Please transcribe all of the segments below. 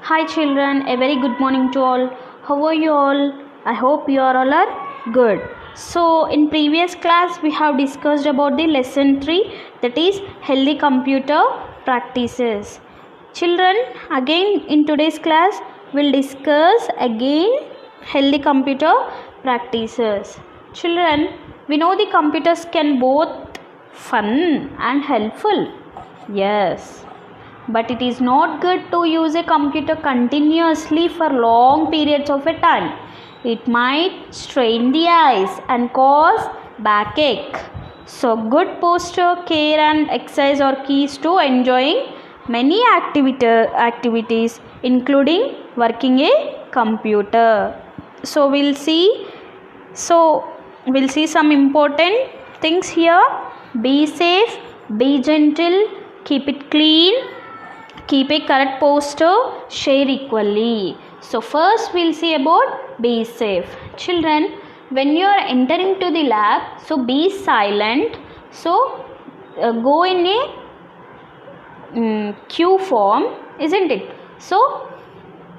Hi children, a very good morning to all. How are you all? I hope you are all are good. So in previous class we have discussed about the lesson 3, that is healthy computer practices. Children, again in today's class we'll discuss again healthy computer practices. Children, we know the computers can both fun and helpful. Yes, but it is not good to use a computer continuously for long periods of a time. It might strain the eyes and cause backache. So good posture, care and exercise are keys to enjoying many activities including working a computer. So we'll see some important things here. Be safe, be gentle, keep it clean, keep a correct posture, share equally. So first we'll see about be safe. Children, when you are entering to the lab, so be silent. So go in a queue form, isn't it? So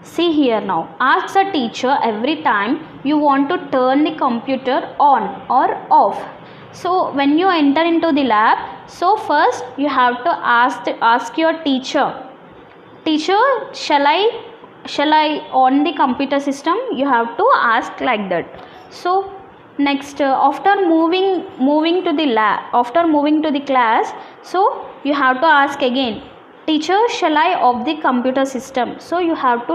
see here now, ask the teacher every time you want to turn the computer on or off. So when you enter into the lab, so first you have to ask your teacher, shall I on the computer system? You have to ask like that. So next after moving to the lab, after moving to the class, so you have to ask again, teacher, shall I off the computer system? So you have to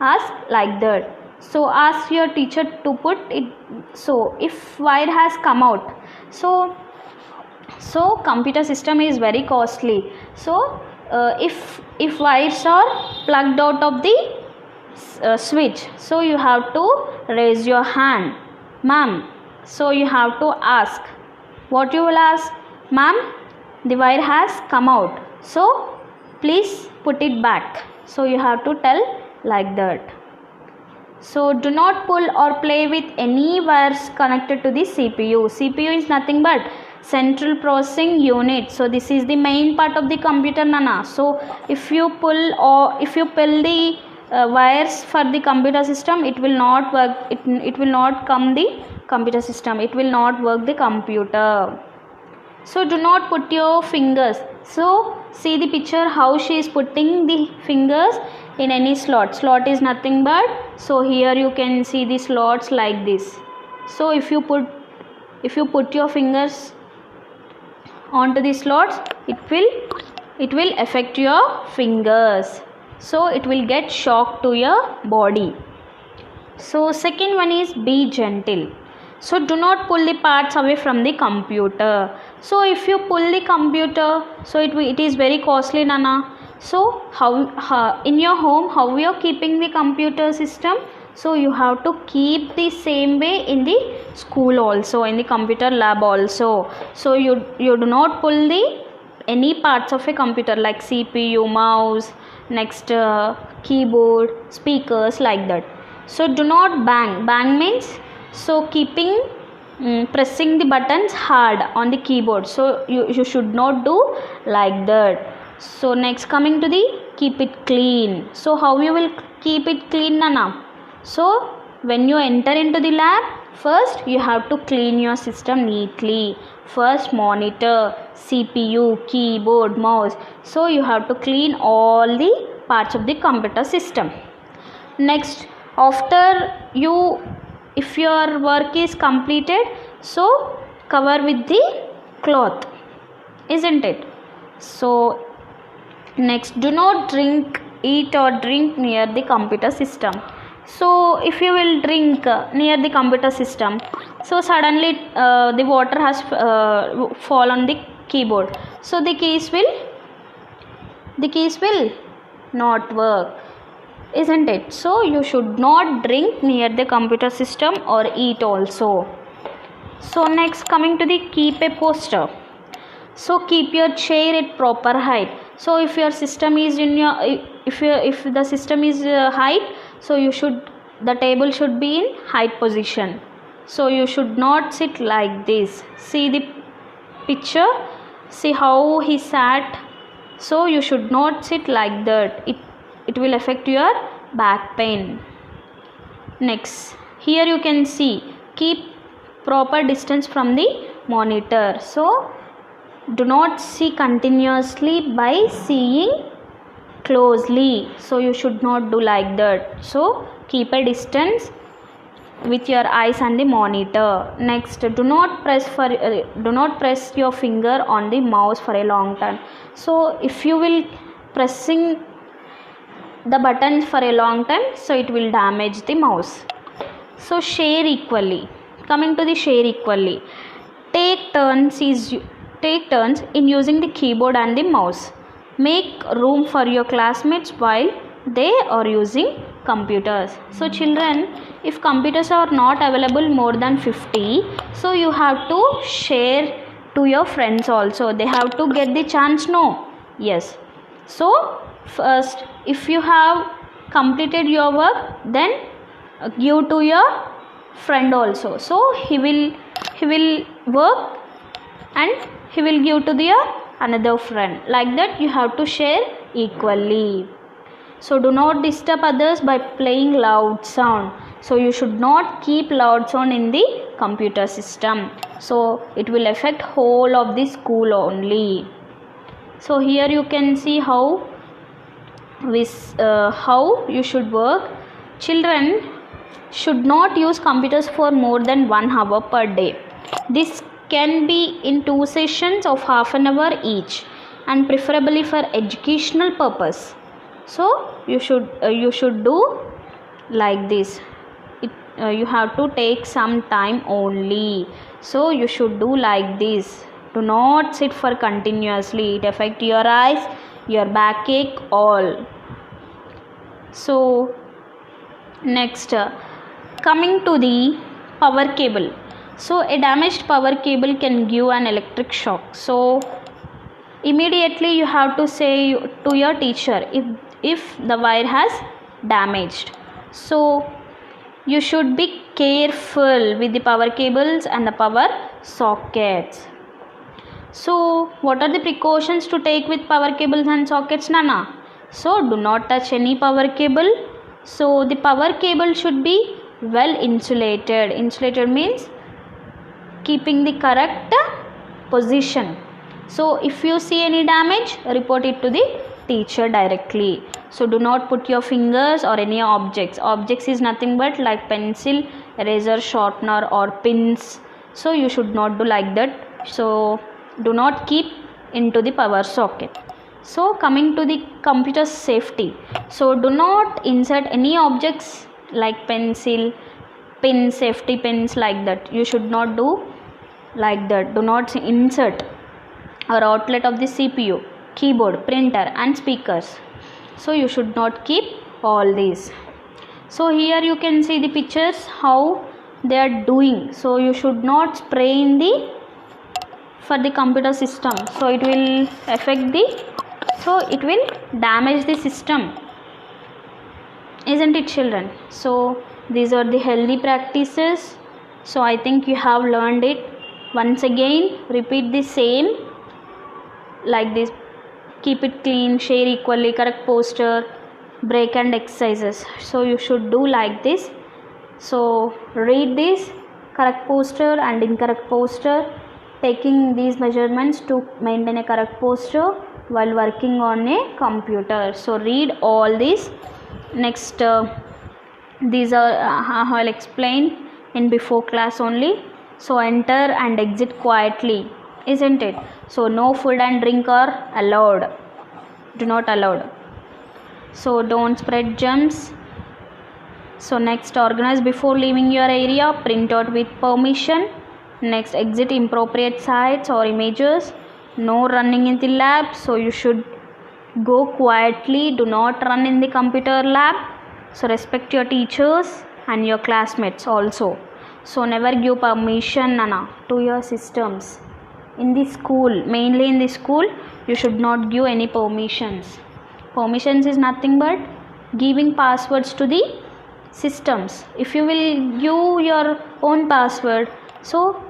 ask like that. So ask your teacher to put it. So if wire has come out, so computer system is very costly. So if wires are plugged out of the switch, so you have to raise your hand, ma'am. So you have to ask, what you will ask, ma'am, the wire has come out, so please put it back. So you have to tell like that. So do not pull or play with any wires connected to the CPU. CPU is nothing but central processing unit. So this is the main part of the computer, Nana. So if you pull the wires for the computer system, it will not work. It will not come the computer system. It will not work the computer. So do not put your fingers. So see the picture how she is putting the fingers in any slot. Slot is nothing but, so here you can see the slots like this. So if you put your fingers onto the slots, it will affect your fingers. So it will get shock to your body. So second one is be gentle. So do not pull the parts away from the computer. So if you pull the computer, so it is very costly, Nana. So how in your home, how you are keeping the computer system? So you have to keep the same way in the school also, in the computer lab also. So you do not pull any parts of a computer like CPU, mouse, next keyboard, speakers, like that. So do not bang. Bang means, so keeping pressing the buttons hard on the keyboard. So you should not do like that. So next coming to the keep it clean. So how you will keep it clean, Nana? So when you enter into the lab, first you have to clean your system neatly. First monitor, CPU, keyboard, mouse. So you have to clean all the parts of the computer system. Next, after if your work is completed, so cover with the cloth, isn't it? So next, do not eat or drink near the computer system. So if you will drink near the computer system, so suddenly the water has fall on the keyboard, so the keys will not work, isn't it? So you should not drink near the computer system or eat also. So next coming to the keep a posture. So keep your chair at proper height. So if your system is if the system is height, so the table should be in height position. So you should not sit like this. See the picture, see how he sat. So you should not sit like that. it will affect your back pain. Next, here you can see, keep proper distance from the monitor. So do not see continuously by seeing closely. So you should not do like that. So keep a distance with your eyes and the monitor. Next, do not press your finger on the mouse for a long time. So if you will pressing the buttons for a long time, so it will damage the mouse. So share equally. Coming to the share equally, take turns in using the keyboard and the mouse. Make room for your classmates while they are using computers. So children, if computers are not available more than 50, so you have to share to your friends also. They have to get the chance, no? Yes. So first, if you have completed your work, then give to your friend also. So he will work and he will give to their another friend. Like that you have to share equally. So do not disturb others by playing loud sound. So you should not keep loud sound in the computer system. So it will affect whole of the school only. So here you can see how you should work. Children should not use computers for more than 1 hour per day. This can be in 2 sessions of half an hour each, and preferably for educational purpose. So you should do like this. You have to take some time only. So you should do like this. Do not sit for continuously. It affects your eyes, your backache, all. So next, coming to the power cable. So a damaged power cable can give an electric shock. So immediately you have to say to your teacher if the wire has damaged. So you should be careful with the power cables and the power sockets. So what are the precautions to take with power cables and sockets, Nana? So do not touch any power cable. So the power cable should be well insulated. Insulated means keeping the correct position. So if you see any damage, report it to the teacher directly. So do not put your fingers or any objects. Objects is nothing but like pencil, eraser, sharpener or pins. So you should not do like that. So do not keep into the power socket. So coming to the computer safety. So do not insert any objects like pencil, pin, safety pins like that. You should not do like that. Do not insert or outlet of the CPU, keyboard, printer and speakers. So you should not keep all these. So here you can see the pictures how they are doing. So you should not spray in the for the computer system. So it will affect it will damage the system, isn't it, children? So these are the healthy practices. So I think you have learned it. Once again repeat the same like this. Keep it clean, share equally, correct posture, break and exercises. So you should do like this. So read this, correct posture and incorrect posture, taking these measurements to maintain a correct posture while working on a computer. So read all this. Next, these are I'll explain in before class only. So enter and exit quietly, isn't it? So no food and drink are allowed. Do not allowed. So don't spread germs. So next, organize before leaving your area. Print out with permission. Next, exit inappropriate sites or images. No running in the lab. So you should go quietly. Do not run in the computer lab. So respect your teachers and your classmates also. So never give permission, Nana, to your systems. In the school, mainly in the school, you should not give any permissions. Permissions is nothing but giving passwords to the systems. If you will give your own password, so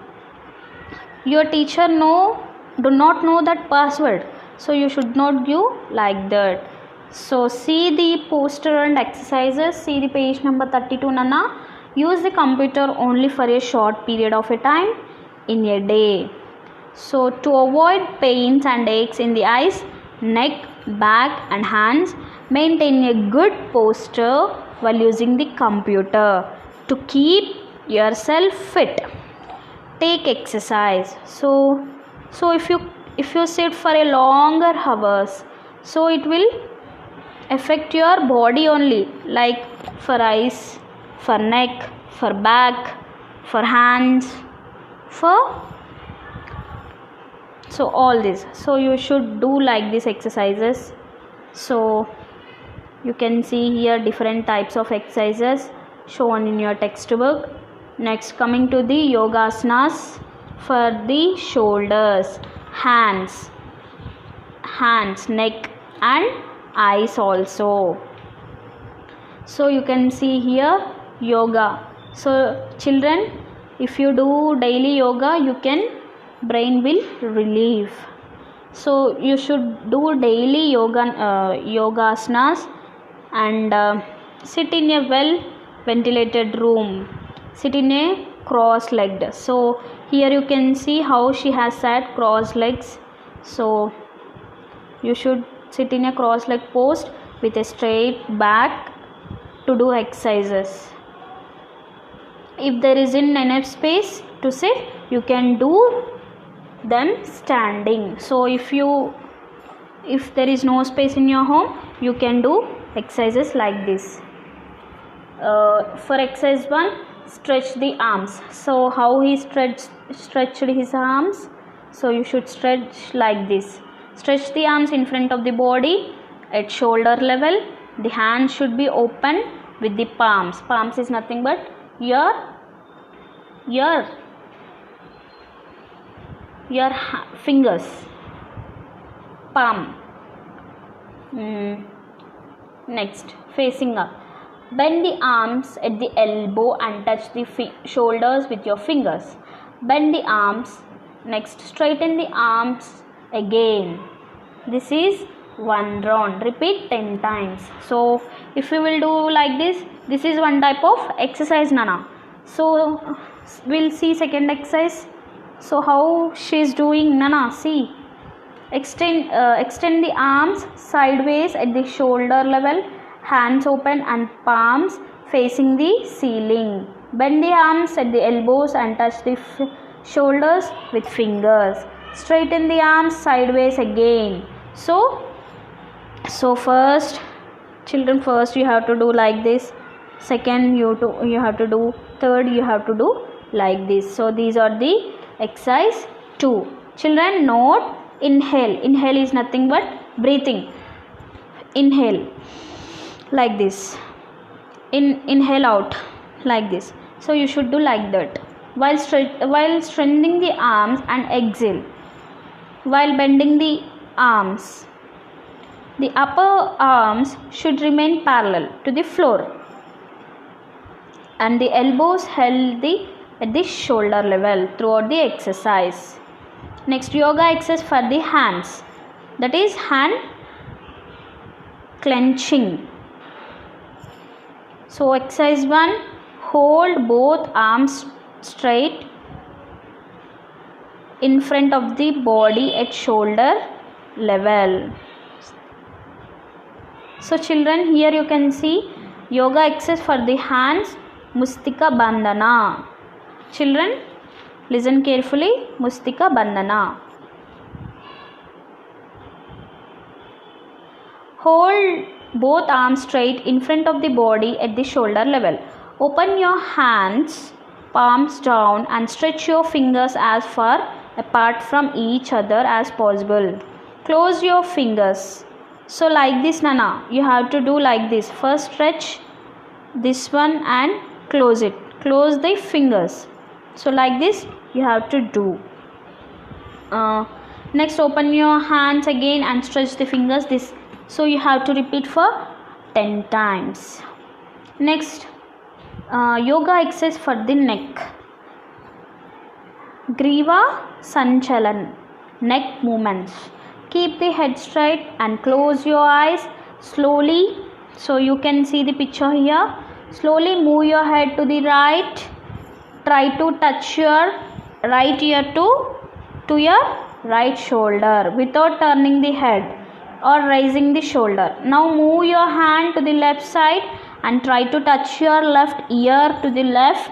your teacher do not know that password. So you should not give like that. So see the poster and exercises. See the page number 32, Nana. Use the computer only for a short period of a time in a day. So to avoid pains and aches in the eyes, neck, back and hands, maintain a good posture while using the computer to keep yourself fit. Take exercise. So if you sit for a longer hours, so it will affect your body only, like for eyes, for neck, for back, for hands, for so all this. So you should do like these exercises. So you can see here different types of exercises shown in your textbook. Next, coming to the yogasanas for the shoulders, hands, neck and eyes also. So you can see here yoga. So children, if you do daily yoga, you can brain will relieve. So you should do daily yogasanas and sit in a well ventilated room. Sit in a cross-legged. So here you can see how she has sat cross legs. So you should sit in a cross-leg pose with a straight back to do exercises. If there isn't enough space to sit, you can do them standing. So if there is no space in your home, you can do exercises like this. For exercise 1, stretch the arms. So how he stretched his arms? So you should stretch like this. Stretch the arms in front of the body at shoulder level. The hands should be open with the palms. Palms is nothing but your fingers. Palm. Next, facing up. Bend the arms at the elbow and touch the shoulders with your fingers. Bend the arms. Next, straighten the arms again. This is one round. Repeat 10 times. So if you will do like this is one type of exercise, Nana. So we'll see second exercise. So how she is doing, Nana? See, extend the arms sideways at the shoulder level, hands open and palms facing the ceiling. Bend the arms at the elbows and touch the shoulders with fingers. Straighten the arms sideways again. So first, children, first you have to do like this. Second, you have to do. Third, you have to do like this. So these are the exercise 2. Children, note, inhale. Inhale is nothing but breathing. Inhale like this. Inhale out like this. So you should do like that. While strengthening the arms, and exhale. While bending the arms, the upper arms should remain parallel to the floor and the elbows held at the shoulder level throughout the exercise. Next, yoga exercise for the hands, that is hand clenching. So exercise 1, hold both arms straight in front of the body at shoulder level. So children, here you can see yoga exercise for the hands, Mustika Bandhana. Children, listen carefully. Mustika Bandhana. Hold both arms straight in front of the body at the shoulder level. Open your hands, palms down, and stretch your fingers as far apart from each other as possible. Close your fingers. So like this, Nana, you have to do like this. First stretch this one and close it. Close the fingers. So like this you have to do. Next, open your hands again and stretch the fingers. This. So you have to repeat for 10 times. Next, yoga exercise for the neck. Griva Sanchalan, neck movements. Keep the head straight and close your eyes slowly, so you can see the picture here, slowly move your head to the right, try to touch your right ear to your right shoulder without turning the head or raising the shoulder. Now move your hand to the left side and try to touch your left ear to the left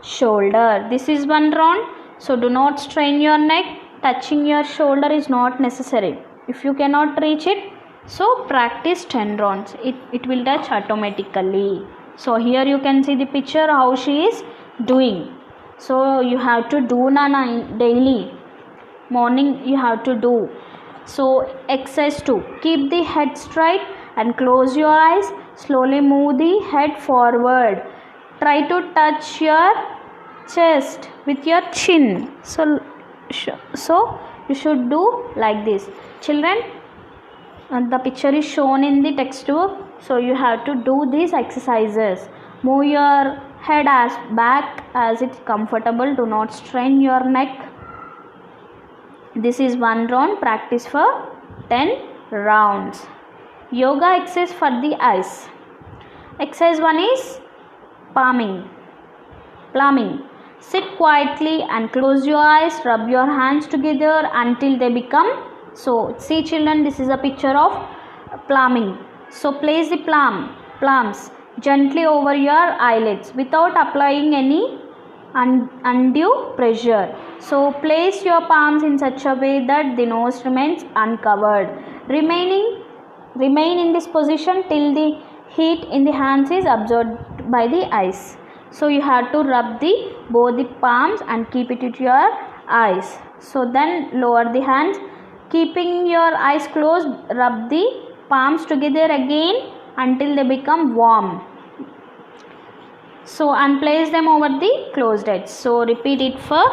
shoulder. This is one round, so do not strain your neck. Touching your shoulder is not necessary. If you cannot reach it, so practice 10 rounds. It will touch automatically. So here you can see the picture how she is doing. So you have to do Nana daily. Morning you have to do. So exercise 2. Keep the head straight and close your eyes. Slowly move the head forward. Try to touch your chest with your chin. So you should do like this. Children, the picture is shown in the textbook. So you have to do these exercises. Move your head as back as it's comfortable. Do not strain your neck. This is one round. Practice for 10 rounds. Yoga exercise for the eyes. Exercise 1 is palming. Sit quietly and close your eyes. Rub your hands together until they become. So see children, this is a picture of palming. So place the palms gently over your eyelids without applying any undue pressure. So place your palms in such a way that the nose remains uncovered. Remain in this position till the heat in the hands is absorbed by the eyes. So you have to rub both the palms and keep it to your eyes. So then lower the hands, keeping your eyes closed, rub the palms together again until they become warm. So and place them over the closed eyes. So repeat it for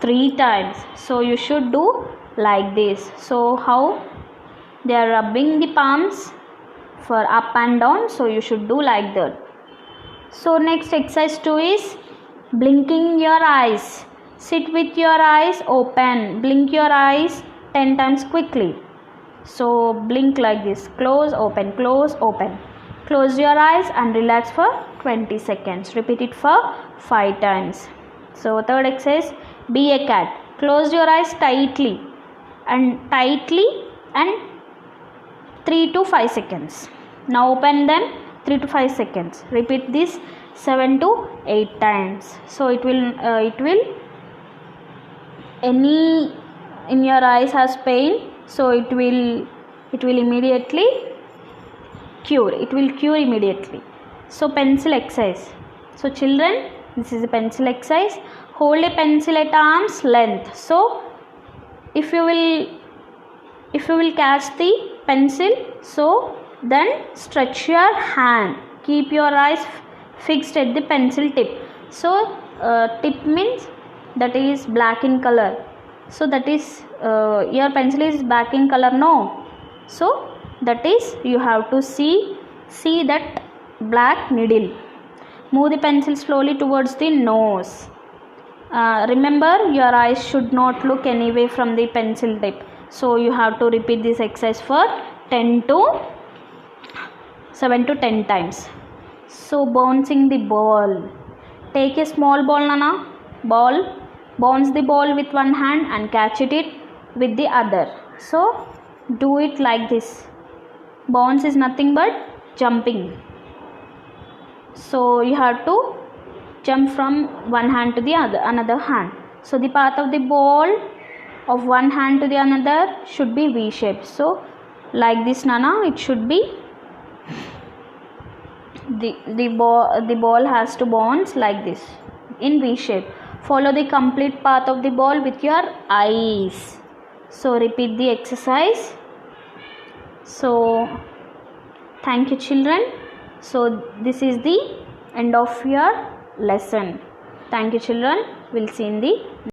3 times. So you should do like this. So how they are rubbing the palms for up and down. So you should do like that. So next exercise 2 is blinking your eyes. Sit with your eyes open. Blink your eyes 10 times quickly. So blink like this. Close, open, close, open. Close your eyes and relax for 20 seconds. Repeat it for 5 times. So third exercise, be a cat. Close your eyes tightly and 3 to 5 seconds. Now open them 3 to 5 seconds. Repeat this 7 to 8 times. So it will any in your eyes has pain, so it will immediately cure. It will cure immediately. So pencil exercise. So children, this is a pencil exercise. Hold a pencil at arm's length. So if you will catch the pencil, so then stretch your hand. Keep your eyes fixed at the pencil tip. So tip means that is black in color. So that is your pencil is black in color, no? So that is you have to see that black needle. Move the pencil slowly towards the nose. Remember, your eyes should not look anyway from the pencil tip. So you have to repeat this exercise for 7 to 10 times. So bouncing the ball. Take a small ball, Nana. Bounce the ball with one hand and catch it with the other. So do it like this. Bounce is nothing but jumping. So you have to jump from one hand to the another hand. So the path of the ball of one hand to the another should be V shape. So like this, Nana, it should be the ball has to bounce like this in V shape. Follow the complete path of the ball with your eyes. So repeat the exercise. So thank you children. So this is the end of your lesson. Thank you children. We'll see in the